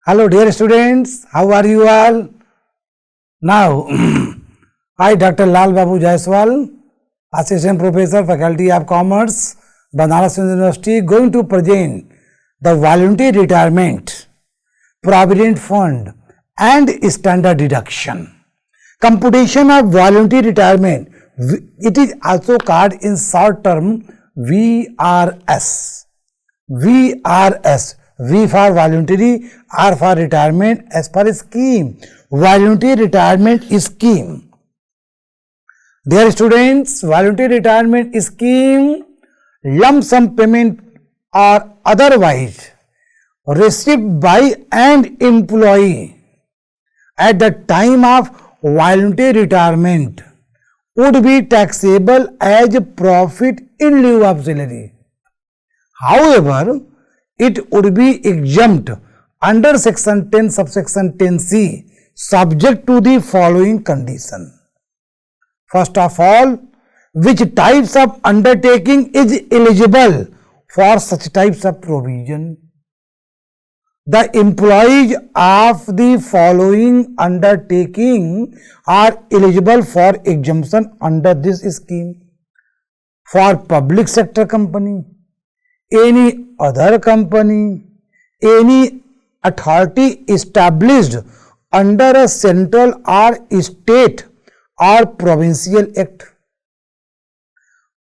Hello, dear students. How are you all? Now, I, Dr. Lal Babu Jaiswal, Assistant Professor, Faculty of Commerce, Banaras University, going to present the voluntary retirement, provident fund, and standard deduction. Computation of voluntary retirement. It is also called in short term VRS. VRS. V for voluntary, R for retirement, S for scheme. Voluntary retirement scheme. Dear students, voluntary retirement scheme, lump sum payment or otherwise received by an employee at the time of voluntary retirement would be taxable as profit in lieu of salary. However, it would be exempt under section 10 subsection 10C subject to the following condition. First of all, which types of undertaking is eligible for such types of provision? The employees of the following undertaking are eligible for exemption under this scheme. For public sector company, any other company, any authority established under a central or state or provincial act,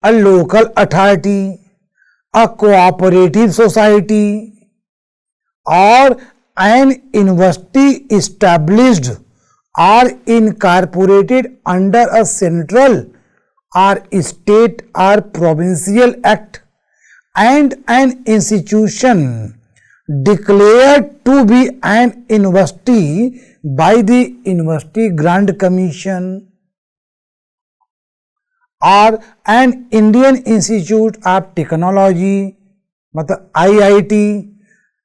a local authority, a cooperative society, or an university established or incorporated under a central or state or provincial act, and an institution declared to be an university by the University Grant Commission, or an Indian Institute of Technology, मतलब IIT,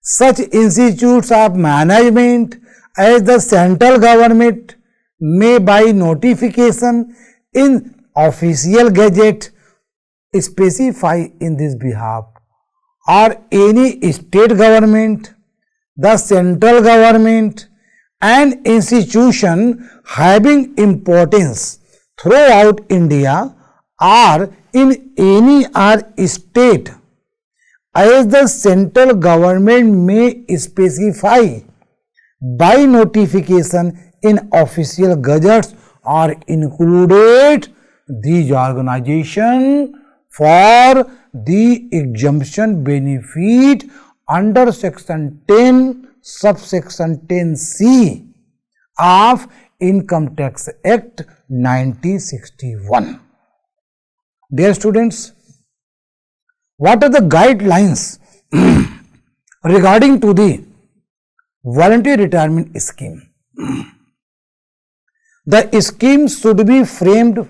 such institutes of management as the central government may by notification in official gazette specify in this behalf, or any state government, the central government, and institution having importance throughout India or in any other state as the central government may specify by notification in official gazettes, are included these organizations for the exemption benefit under section 10 subsection 10C of Income Tax Act 1961. Dear students, what are the guidelines regarding to the voluntary retirement scheme? The scheme should be framed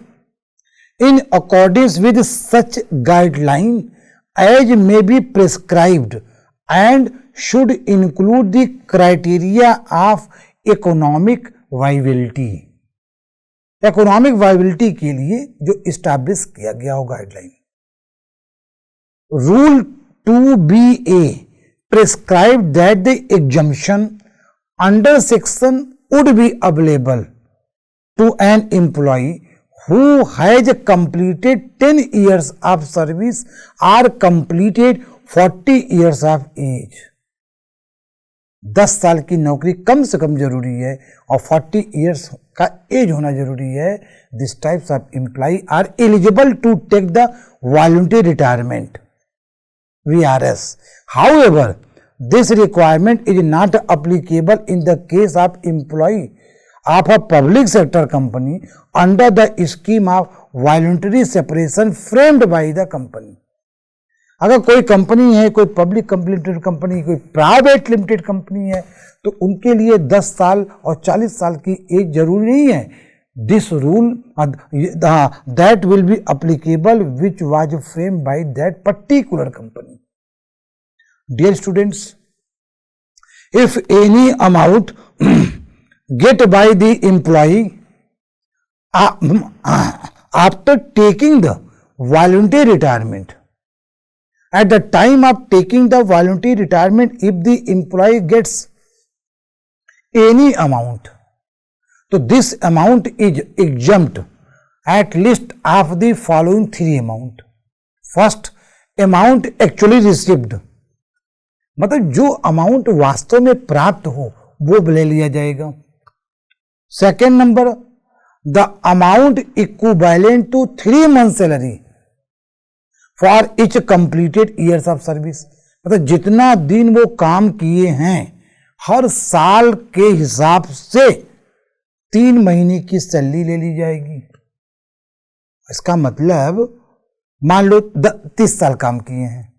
in accordance with such guideline as may be prescribed and should include the criteria of economic viability. Economic viability के लिए जो establish किया गया हो guideline. Rule 2BA prescribed that the exemption under section would be available to an employee who has completed 10 years of service or completed 40 years of age. 10 साल की नौकरी कम से कम जरूरी है और 40 इयर्स का एज होना जरूरी है. This types of employ are eligible to take the voluntary retirement VRS. However, this requirement is not applicable in the case of employee of a public sector company under the scheme of voluntary separation framed by the company. अगर कोई company है, कोई public limited company, कोई private limited company है, तो उनके लिए 10 साल और 40 साल की एज जरूरी नहीं है. This rule that will be applicable which was frame by that particular company. Dear students, if any amount get by the employ after taking the voluntary retirement, at the time of taking the voluntary retirement, if the employee gets any amount. So this amount is exempt at least of the following three amount. First, amount actually received, मतलब जो amount वास्तव में प्राप्त हो वो ले लिया जाएगा. Second number, the amount equivalent to 3 months salary for each completed years of service, मतलब जितना दिन वो काम किए हैं हर साल के हिसाब से 3 महीने की सैलरी ले ली जाएगी. इसका मतलब मान लो 30 साल काम किए हैं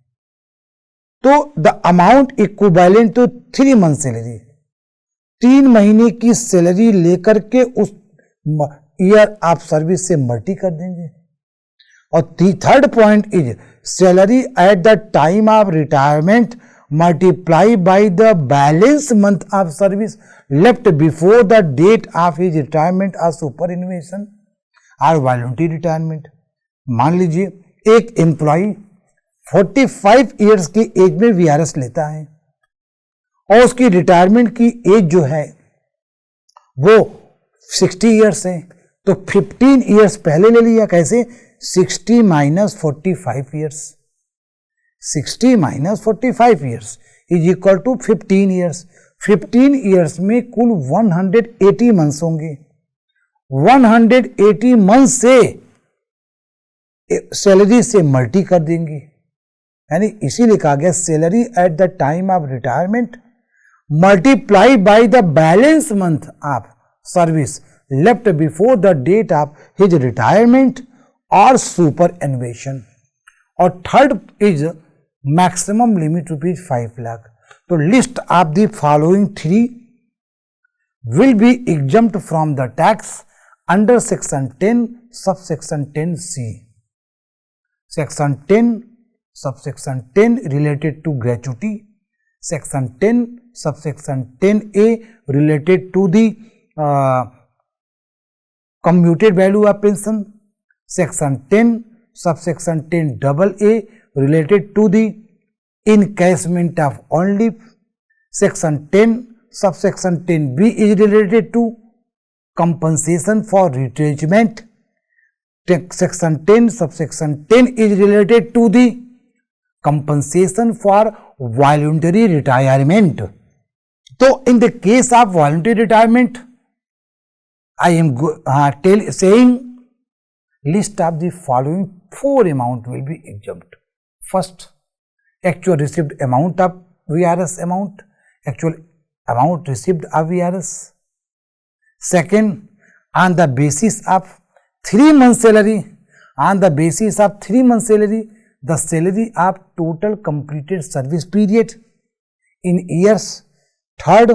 तो the amount equivalent to 3 months salary, 3 महीने की सैलरी लेकर के उस ईयर आप सर्विस से मल्टी कर देंगे. और third point is salary at the time of retirement multiply by the balance month of service left before the date of his retirement और सुपर इन्वेशन और वॉलंटरी रिटायरमेंट. मान लीजिए एक एम्प्लॉय 45 ईयर्स की एज में वीआरएस लेता है और उसकी रिटायरमेंट की एज जो है वो 60 ईयर्स है, तो 15 ईयर्स पहले ले लिया. कैसे? 60 - 45 years. 60 - 45 years is equal to 15 years. 15 years में कुल 180 मंथ्स होंगे. 180 मंथ से सैलरी से मल्टी कर देंगे, यानी इसीलिए कहा गया salary at the time of retirement multiply by the balance month of service left before the date of his retirement और सुपर एनुएशन. और third is maximum limit ₹5 lakh. तो list of the following 3 will be exempt from the tax under section 10 subsection 10C. Section 10 subsection 10 related to gratuity, section 10 subsection 10A related to the commuted value of pension, section 10 subsection 10AA related to the encashment of on leave, section 10 subsection 10B is related to compensation for retrenchment, section 10 subsection 10 is related to the compensation for voluntary retirement. So in the case of voluntary retirement, I am saying list of the following 4 amount will be exempt. First, actual received amount of VRS amount, actual amount received of VRS. Second, on the basis of 3 months salary, on the basis of 3 months salary, the salary of total completed service period in years. Third,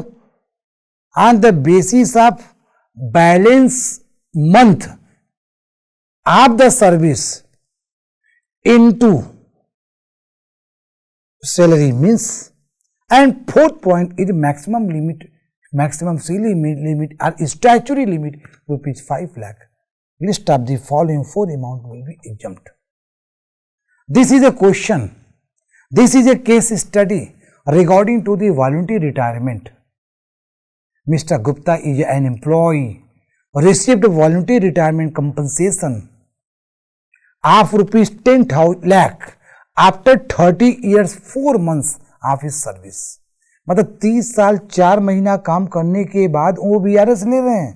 on the basis of balance month of the service into salary means. And fourth point is maximum limit, maximum salary limit or statutory limit ₹5 lakh. List of the following 4 amount will be exempt. This is a question. This is a case study regarding to the voluntary retirement. Mr. Gupta is an employee, received voluntary retirement compensation of ₹10 lakh after 30 years 4 months of his service. मतलब 30 साल 4 महीना काम करने के बाद वो VRS ले रहे हैं.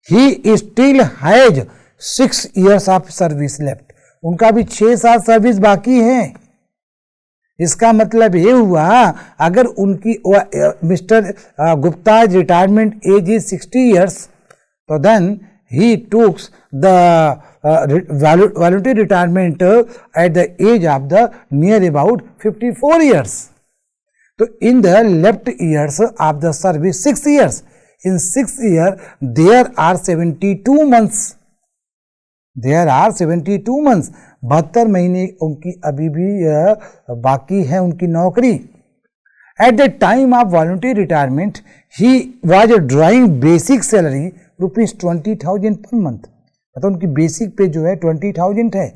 He still has 6 years of service left. उनका भी 6 साल सर्विस बाकी है. इसका मतलब ये हुआ अगर उनकी mister Gupta retirement age is 60 years, तो then he took the voluntary retirement at the age of the near about 54 years. So in the left years of the service 6 years. In 6 years there are 72 months. There are 72 months. 72 महीने उनकी अभी भी बाकी है उनकी नौकरी. At the time of voluntary retirement, he was drawing basic salary ₹20,000 per month. मतलब उनकी बेसिक पे जो है 20,000 है.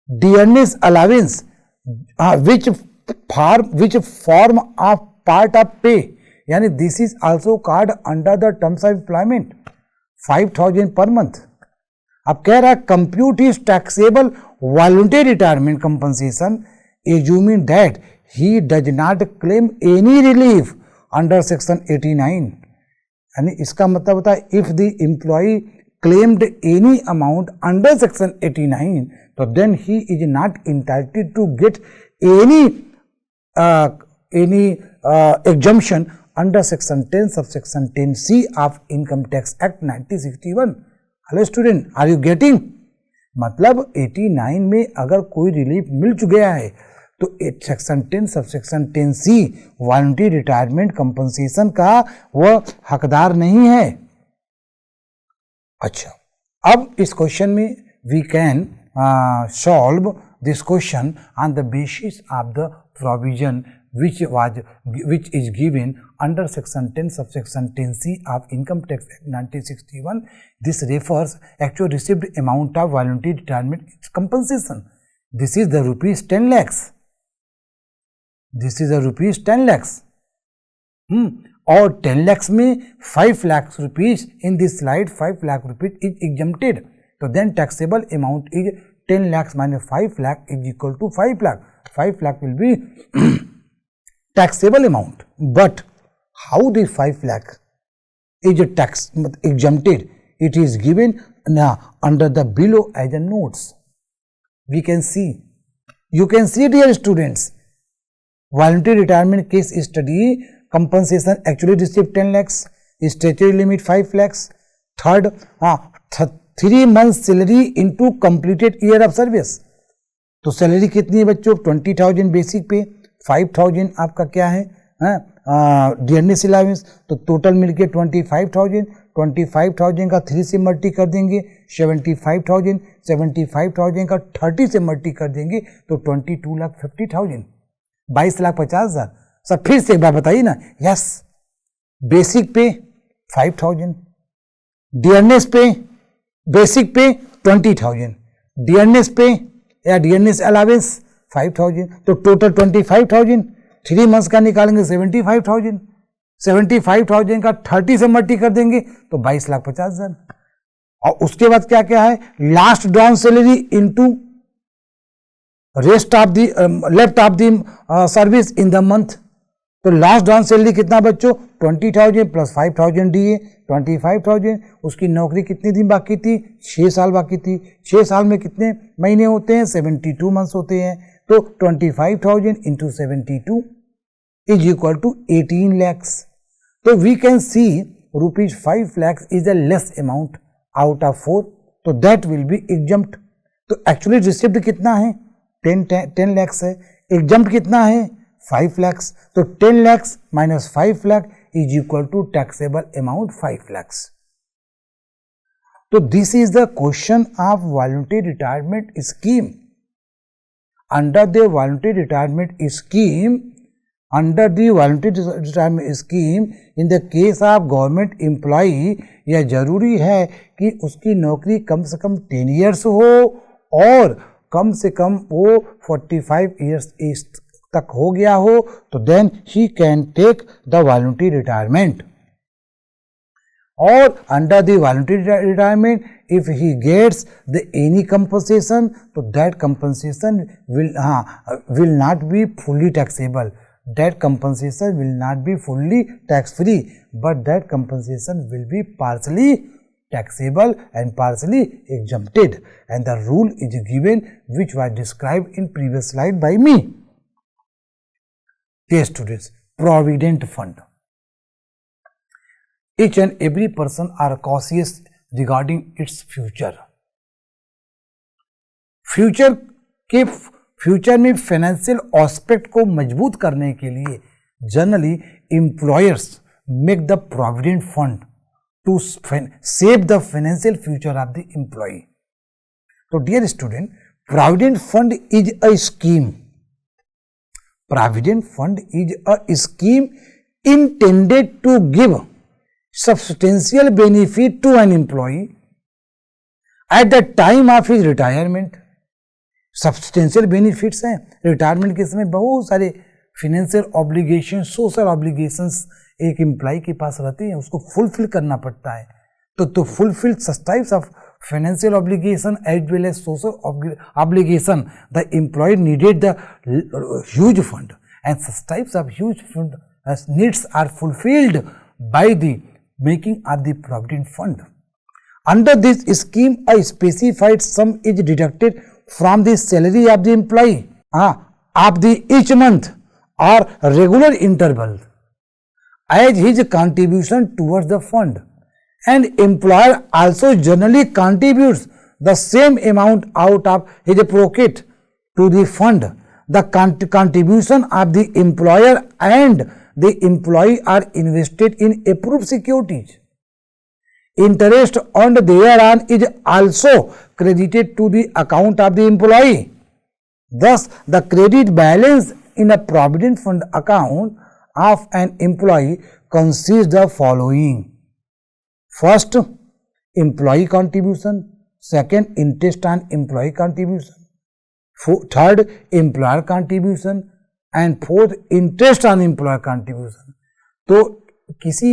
Dearness allowance which form of part of pay यानी this is also card under the terms of employment 5,000 per month. अब कह रहा है compute is taxable voluntary retirement compensation assuming that he does not claim any relief under section 89। यानी इसका मतलब होता है if the employee claimed any amount under section 89 तो then he is not entitled to get any exemption under section 10 subsection 10C of Income Tax Act 1961। Hello student, are you getting? मतलब 89 में अगर कोई रिलीफ मिल गया है तो section 10 subsection 10C voluntary retirement compensation का वह हकदार नहीं है। अच्छा, अब इस क्वेश्चन में we can solve this question on the basis of the provision which is given under section 10 subsection 10C of Income Tax Act 1961. This refers actual received amount of voluntary retirement compensation. This is the rupees 10 lakhs. This is the rupees 10 lakhs. और 10 lakhs में 5 lakhs rupees in this slide 5 lakh rupees is exempted. So then taxable amount is 10 lakhs minus 5 lakh is equal to 5 lakh. 5 lakh will be taxable amount. But how the 5 lakh is a tax exempted? It is given under the below as a notes. We can see. You can see, dear students, voluntary retirement case study. Compensation actually received 10 lakhs, statutory limit 5 lakhs. Third, 3 months salary into completed year of service. तो salary कितनी है बच्चों? 20,000 basic पे, 5,000 आपका क्या है dearness allowance, तो total मिलके 25,000। 25,000 का 3 से मल्टी कर देंगे 75,000, 75,000 का 30 से मल्टी कर देंगे तो 22,50,000, 22,50,000। सब फिर से एक बार बताइए ना। यस, बेसिक पे 5,000, डियरनेस पे बेसिक पे 20,000, डियरनेस पे या डियरनेस अलावेंस 5,000, तो टोटल 25,000। 3 मंथ्स का निकालेंगे 75,000, 75,000 का 30 से मल्टी कर देंगे तो 22,50,000। और उसके बाद क्या क्या है? Last drawn salary into rest of the left of the service in the month. तो लास्ट ड्रॉन सैलरी कितना बच्चों? 20,000 प्लस 5,000 दिए 25,000। उसकी नौकरी कितने दिन बाकी थी? 6 साल बाकी थी। 6 साल में कितने महीने होते हैं? 72 मंथ्स होते हैं। तो 25,000 into 72 is equal to 18 lakhs. तो we can see rupees 5 lakhs is the less amount out of 4, तो दैट विल बी एग्जम्प्ट। तो एक्चुअली रिसिप्ट कितना है? 10 lakhs है। एग्जम्प्ट कितना है? 5 lakhs. तो 10 lakhs minus 5 lakh is equal to taxable amount 5 lakhs. So this is the question of voluntary retirement scheme. Under the voluntary retirement scheme, in the case of government employee, यह जरूरी है कि उसकी नौकरी कम से कम 10 years हो और कम से कम वो 45 years तक हो गया हो, तो then he can take the voluntary retirement. और under the voluntary retirement if he gets the any compensation, तो that compensation will not be fully taxable. That compensation will not be fully tax free, but that compensation will be partially taxable and partially exempted, and the rule is given which was described in previous slide by me. Dear students, provident fund. Each and every person are cautious regarding its future. Future में financial aspect को मजबूत करने के लिए generally employers make the provident fund to save the financial future of the employee. So dear student, provident fund is a scheme. Provident fund is a scheme intended to give substantial benefit to an employee at the time of his retirement. Substantial benefits हैं retirement के समय। बहुत सारे financial obligation, social obligations एक employ के पास रहते हैं, उसको फुलफिल करना पड़ता है. तो fulfill such types of financial obligation as well as social obligation, the employee needed the huge fund, and such types of huge fund needs are fulfilled by the making of the provident fund. Under this scheme, a specified sum is deducted from the salary of the employee of the each month or regular interval as his contribution towards the fund. And employer also generally contributes the same amount out of his pocket to the fund. The contribution of the employer and the employee are invested in approved securities. Interest earned thereon is also credited to the account of the employee. Thus, the credit balance in a provident fund account of an employee consists of the following. First, employee contribution. Second, interest on employee contribution. Third, employer contribution. And fourth, interest on employer contribution. तो किसी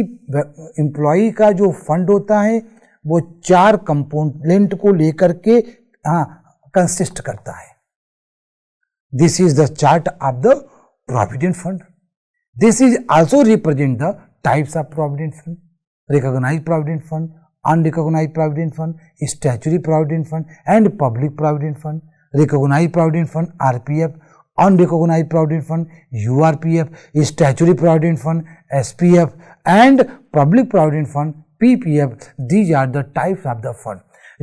employee का जो fund होता है वो 4 component को लेकर के कंसिस्ट करता है. This is the chart of the provident fund. This is also represent the types of provident fund. Recognized provident fund, unrecognized provident fund, statutory provident fund and public provident fund. Recognized provident fund RPF, unrecognized provident fund URPF, statutory provident fund SPF and public provident fund PPF. These are the types of the fund.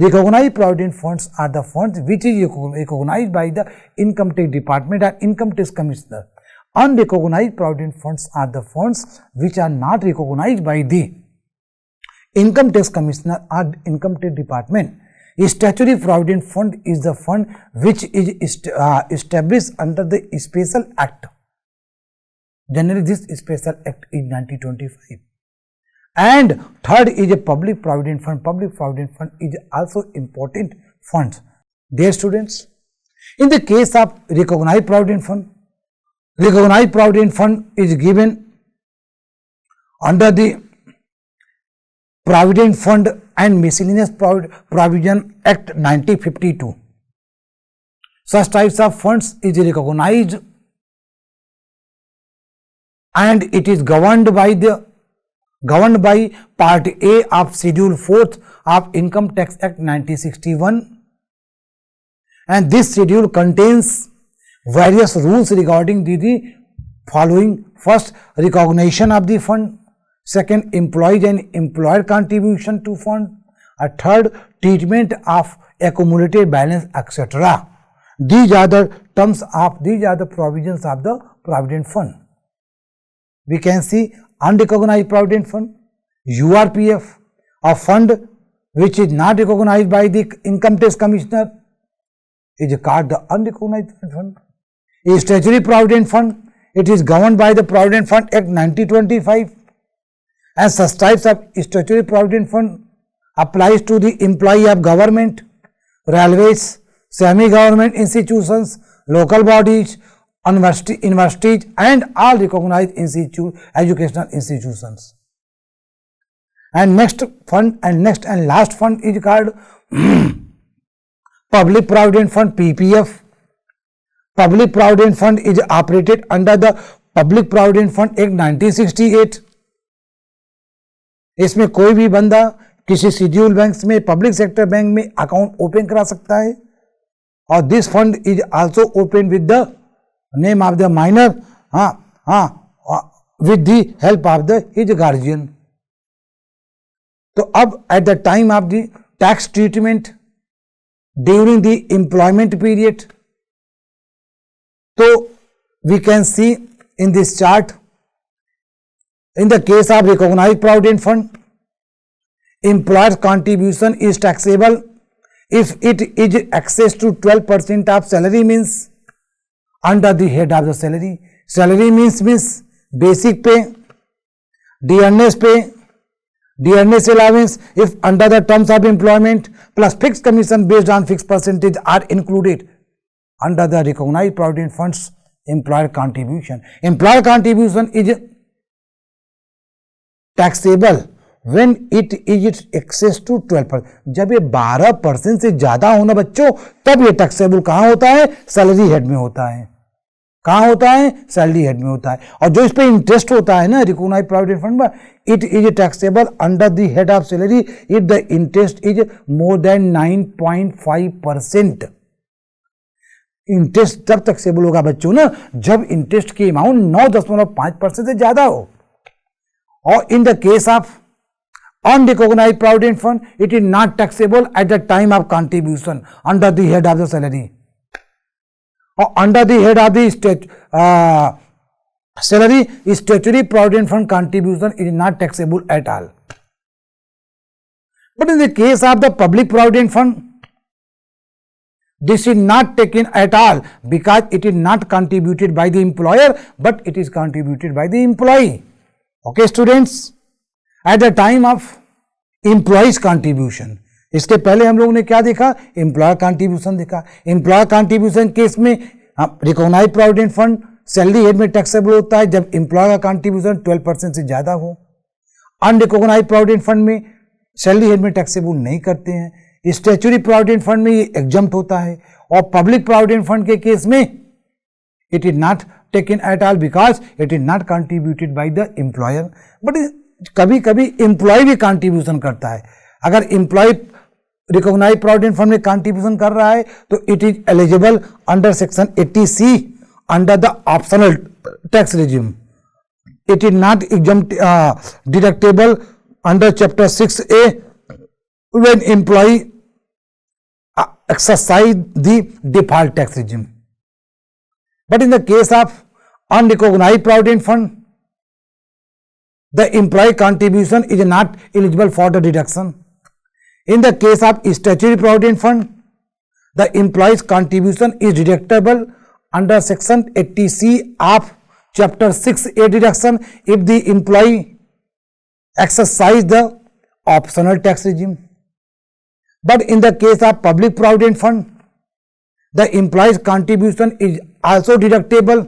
Recognized provident funds are the funds which is recognized by the income tax department or income tax commissioner. Unrecognized provident funds are the funds which are not recognized by the income tax commissioner or income tax department. A statutory provident fund is the fund which is established under the special act. Generally, this special act is 1925. And third is a public provident fund. Public provident fund is also important funds. Dear students, in the case of recognized provident fund is given under the Provident Fund and Miscellaneous Provision Act 1952. Such types of funds is recognized and it is governed by Part A of Schedule 4th of Income Tax Act 1961, and this schedule contains various rules regarding the following. First, recognition of the fund. Second, employees and employer contribution to fund. A third, treatment of accumulated balance, etc. These are the provisions of the provident fund. We can see unrecognized provident fund, URPF, a fund which is not recognized by the income tax commissioner, is called the unrecognized fund. A statutory provident fund, it is governed by the Provident Fund Act 1925. And such types of statutory provident fund applies to the employee of government, railways, semi-government institutions, local bodies, universities and all recognized educational institutions. And next and last fund is called Public Provident Fund, PPF. Public Provident Fund is operated under the Public Provident Fund Act 1968. इसमें कोई भी बंदा किसी schedule bank में, public sector bank में account open करा सकता है. और this fund is also open with the name of the minor, with the help of the his guardian. तो अब at the time of the tax treatment during the employment period, तो we can see in this chart. In the case of recognized provident fund, employer's contribution is taxable if it is excess to 12% of salary, means under the head of the salary. Salary means basic pay, dearness pay, dearness allowance if under the terms of employment, plus fixed commission based on fixed percentage are included under the recognized provident funds. Employer contribution is taxable when it is excess to 12%. जब ये 12% से ज्यादा होना बच्चों, तब ये taxable कहां होता है? सैलरी हेड में होता है। कहां होता है? सैलरी हेड में होता है। और जो इस पे इंटरेस्ट होता है ना रिकॉग्नाइज्ड प्रोविडेंट फंड में, it is taxable under the head of salary if the interest is more than 9.5%। Interest तब टैक्सेबल होगा बच्चों ना, जब इंटरेस्ट की अमाउंट 9.5% से ज्यादा हो। और in the case of unrecognized provident fund, it is not taxable at the time of contribution under the head of the salary or under the head of the salary. Statutory provident fund contribution is not taxable at all. But in the case of the public provident fund, this is not taken at all because it is not contributed by the employer but it is contributed by the employee. Okay students, at the time of employees contribution, इसके पहले हम लोगों ने क्या देखा? Employer contribution देखा। Employer contribution case में recognised provident fund salary head में टैक्सेबल होता है जब एम्प्लॉयर का कंट्रीब्यूशन 12% से ज्यादा हो। अनरिकॉग्नाइज्ड प्रोविडेंट फंड में सैलरी हेड में टैक्सेबल नहीं करते हैं। स्टैट्यूटरी प्रोविडेंट फंड में ये एग्जम्प्ट होता है। और पब्लिक प्रोविडेंट फंड के केस में it is not taken at all because it is not contributed by the employer. But कभी कभी एम्प्लॉय भी कंट्रीब्यूशन करता है। अगर एम्प्लॉय रिकॉग्नाइज्ड प्रोविडेंट फंड में कंट्रीब्यूशन कर रहा है तो it is eligible under section 80C under the optional tax regime. It is not exempt deductible under chapter 6A when employee exercise the default tax regime. But in the case of unrecognized provident fund, the employee contribution is not eligible for the deduction. In the case of statutory provident fund, the employee's contribution is deductible under section 80C of chapter 6A deduction if the employee exercise the optional tax regime. But in the case of public provident fund, the employee's contribution is also deductible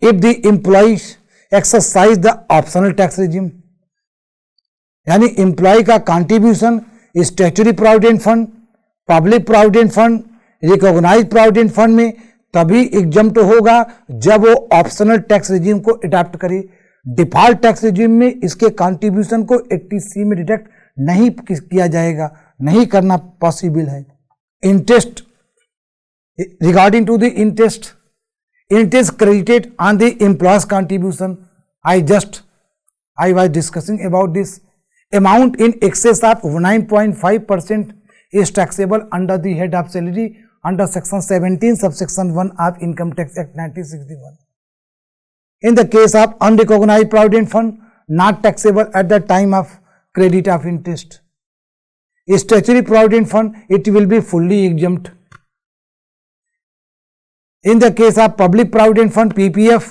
if the employees exercise the optional tax regime. यानी employ का contribution statutory provident fund, public provident fund, recognised provident fund में तभी exempt होगा जब वो optional tax regime को adopt करे। Default tax regime में इसके कंट्रीब्यूशन को 80C में डिडक्ट नहीं किया जाएगा, नहीं करना पॉसिबल है। Interest, regarding to the interest credited on the employer's contribution, I was discussing about this. Amount in excess of 9.5% is taxable under the head of salary under section 17 subsection 1 of Income Tax Act 1961. In the case of unrecognized provident fund, not taxable at the time of credit of interest. Statutory provident fund, it will be fully exempt. In the case of public provident fund, PPF,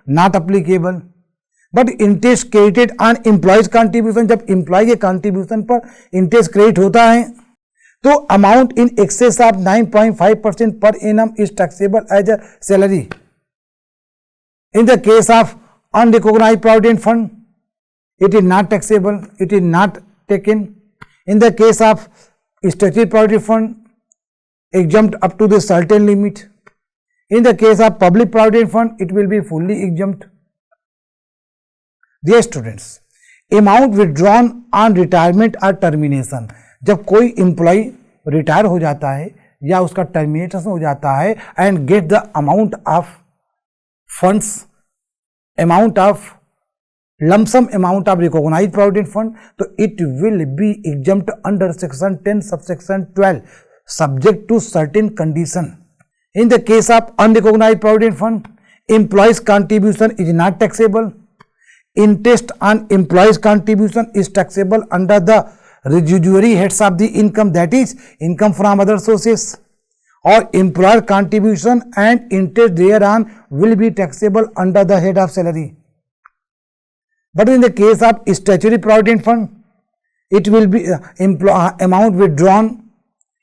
not applicable. But interest credited on employees contribution, जब employee के contribution पर interest credit होता है तो amount in excess of 9.5% per annum is taxable as a salary. In the case of unrecognized provident fund, it is not taxable, it is not taken. In the case of statutory provident fund, exempt up to the certain limit. In the case of public provident fund, it will be fully exempt. Dear students, amount withdrawn on retirement or termination, जब कोई employ retire हो जाता है या उसका termination हो जाता है and get the amount of funds, amount of lump sum amount of recognised provident fund, तो it will be exempt under section 10 subsection 12 subject to certain condition. In the case of unrecognized provident fund, employees contribution is not taxable. Interest on employees contribution is taxable under the residuary heads of the income, that is income from other sources, or employer contribution and interest thereon will be taxable under the head of salary. But in the case of statutory provident fund, it will be amount withdrawn,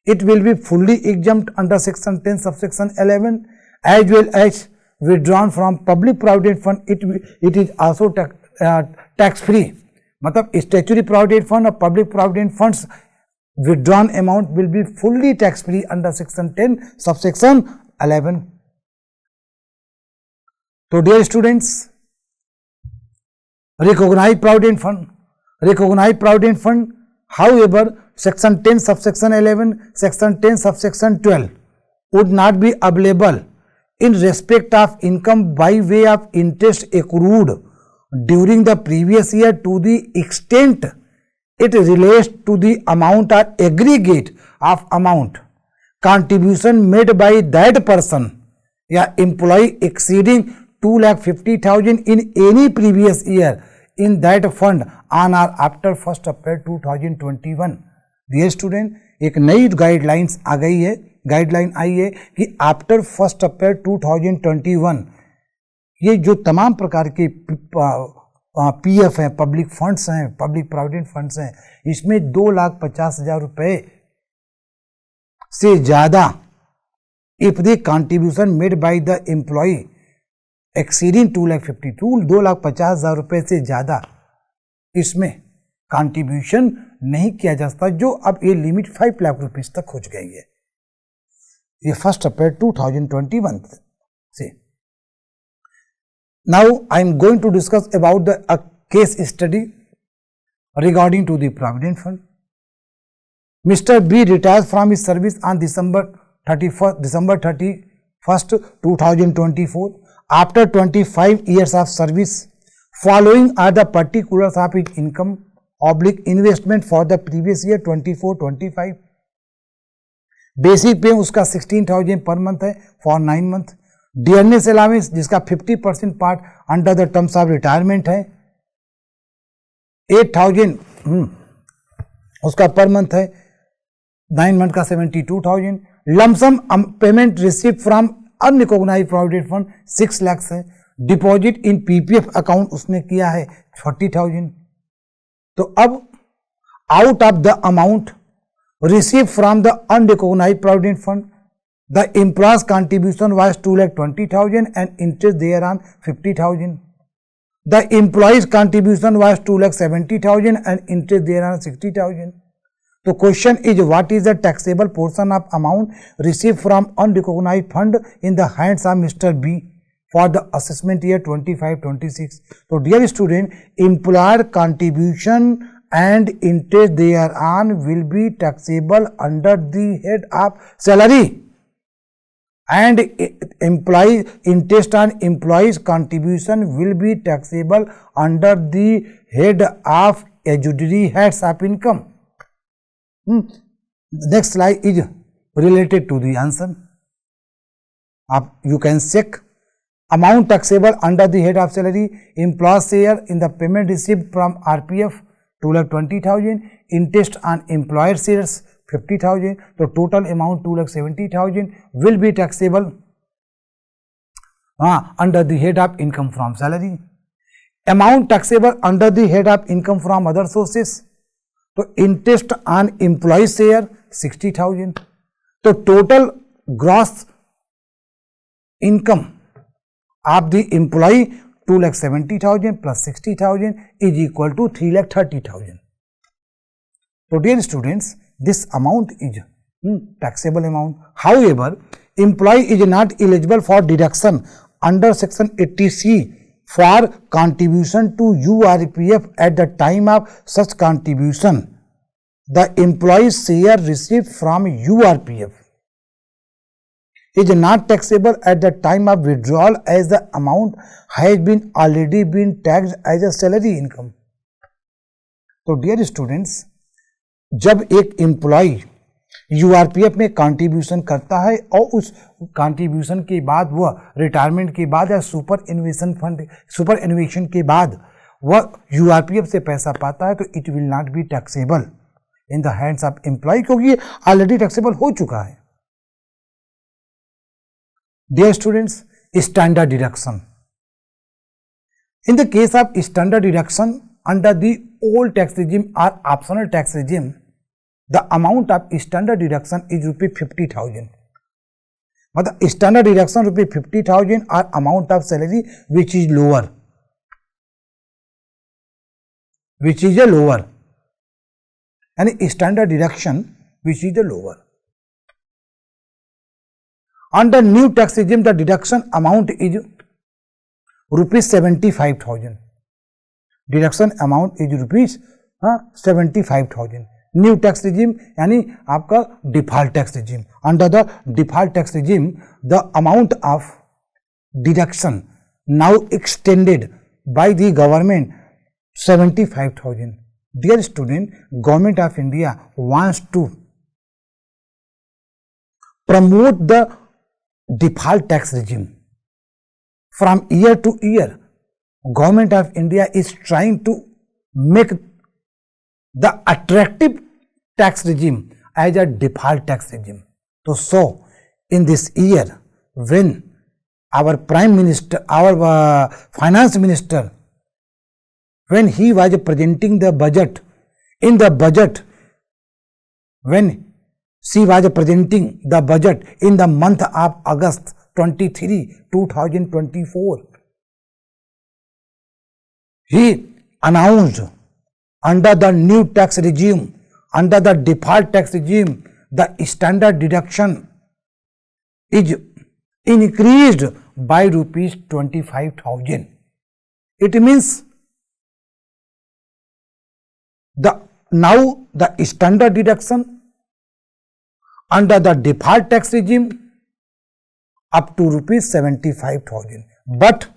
it will be fully exempt under section 10 subsection 11 as well as withdrawn from public provident fund, it is also tax free. मतलब statutory provident fund और public provident funds withdrawn amount will be fully tax free under section 10 subsection 11. So dear students, recognized provident fund, however, section 10 subsection 11, section 10 subsection 12 would not be available in respect of income by way of interest accrued during the previous year to the extent it relates to the amount or aggregate of amount contribution made by that person या employee exceeding 2,50,000 in any previous year in that fund on or after 1st April 2021. Dear student, एक नई guidelines आ गई है, guideline आई है कि after 1st अप्रैल 2021 ये जो तमाम प्रकार के पीएफ हैं, पब्लिक फंड्स हैं, पब्लिक प्रोविडेंट फंड्स हैं, इसमें 2,50,000 रुपए से ज्यादा if the contribution made by the employ exceeding 2,50,000 रुपए से ज्यादा इसमें कंट्रीब्यूशन नहीं किया जा सकता, जो अब ये लिमिट 5 लाख रुपीस तक हो गई है, ये 1st अप्रैल 2021 से. Now I am going to discuss about a case study regarding to the provident fund. Mr. B retires from his service on December 31st 2024 after 25 years of service. Following are the particulars of his income / investment for the previous year 24-25. Basic पे उसका 16,000 per month है for 9 month. Dearness allowance जिसका 50% part under the terms of retirement है 8,000 उसका per month है, 9 month का 72,000. Lump sum payment receive from unrecognised provident fund 6 lakh है. Deposit इन PPF account उसने किया है 40,000. तो अब out of the amount received from the unrecognized provident fund, the employer's contribution was 2,20,000 and interest thereon 50,000. The employee's contribution was 2,70,000 and interest thereon 60,000. The question is, what is the taxable portion of amount received from unrecognized fund in the hands of Mr. B for the assessment year 25-26? So dear student, employer contribution and interest thereon will be taxable under the head of salary, and employee interest on employees contribution will be taxable under the head of auxiliary heads of income. Next slide is related to the answer. You can check amount taxable under the head of salary, employee share in the payment received from RPF 2,20,000, interest on employer shares 50,000. तो total amount 2,70,000 will be taxable under the head of income from salary. Amount taxable under the head of income from other sources, तो interest on employee share 60,000. तो total gross income of the employee 2,70,000 plus 60,000 is equal to 3,30,000. So dear students, this amount is taxable amount. However, employee is not eligible for deduction under section 80C for contribution to URPF at the time of such contribution. The employee's share received from URPF is not taxable at the time of withdrawal as the amount has been already been taxed as a salary income. तो dear students, जब एक employ URPF में contribution करता है और उस contribution के बाद वह रिटायरमेंट के बाद या सुपर एन्युएशन के बाद वह यूआरपीएफ से पैसा पाता है, तो it will not be taxable in the hands of employ, क्योंकि ये ऑलरेडी टैक्सेबल हो चुका है. Dear students, standard deduction. In the case of standard deduction under the old tax regime or optional tax regime, the amount of standard deduction is ₹50,000. मतलब standard deduction ₹50,000 और amount of salary which is lower, which is a lower, यानी standard deduction which is a lower. Under new tax regime, the deduction amount is ₹75,000. Deduction amount is ₹75,000. New tax regime यानी आपका default tax regime. Under the default tax regime, the amount of deduction now extended by the government 75,000. Dear student, Government of India wants to promote the default tax regime. From year to year, Government of India is trying to make the attractive tax regime as a default tax regime. So in this year, when our Prime Minister, our Finance Minister, when he was presenting the budget, in the budget, when she was presenting the budget in the month of August 23, 2024, he announced under the new tax regime, under the default tax regime, the standard deduction is increased by ₹25,000. It means now the standard deduction under the default tax regime up to ₹75,000, but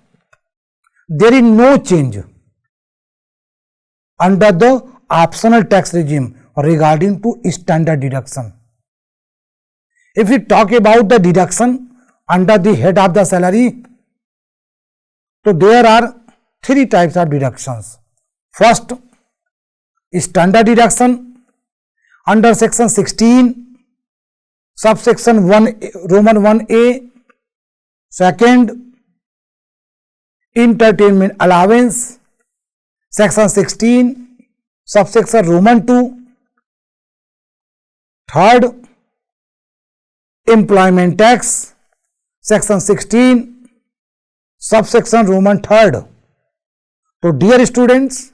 there is no change under the optional tax regime regarding to standard deduction. If we talk about the deduction under the head of the salary, so there are 3 types of deductions. First, standard deduction under section 16 subsection 1 Roman 1A. Second, entertainment allowance section 16 subsection Roman 2. Third, employment tax section 16 subsection Roman 3rd. So dear students,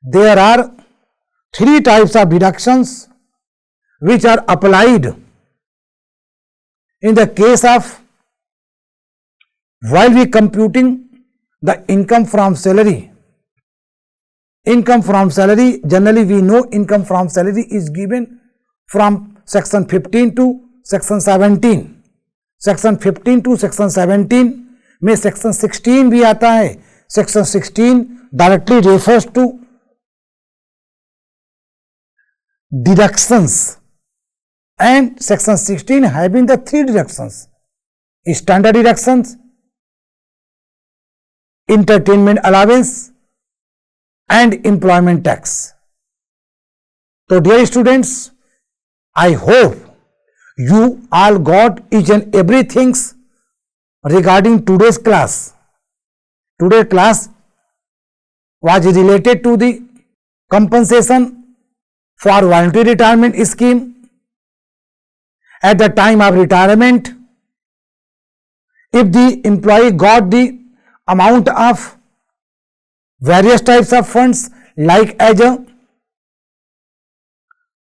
there are 3 types of deductions which are applied in the case of while we computing the income from salary. Income from salary, generally we know income from salary is given from section 15 to section 17. Section 15 to section 17 में section 16 भी आता है. Section 16 directly refers to deductions, and section 16 having the 3 deductions: standard deductions, entertainment allowance, and employment tax. So dear students, I hope you all got each and everything regarding today's class. Today's class was related to the compensation for voluntary retirement scheme at the time of retirement. If the employee got the amount of various types of funds like as a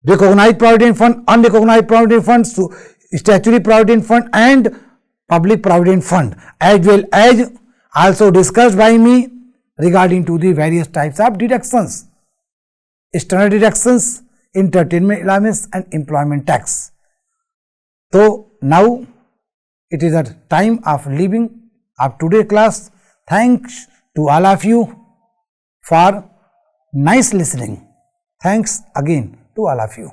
recognized provident fund, unrecognized provident fund, statutory provident fund and public provident fund, as well as also discussed by me regarding to the various types of deductions: standard deductions, entertainment allowance and employment tax. So now it is the time of leaving of today's class. Thanks to all of you for nice listening. Thanks again to all of you.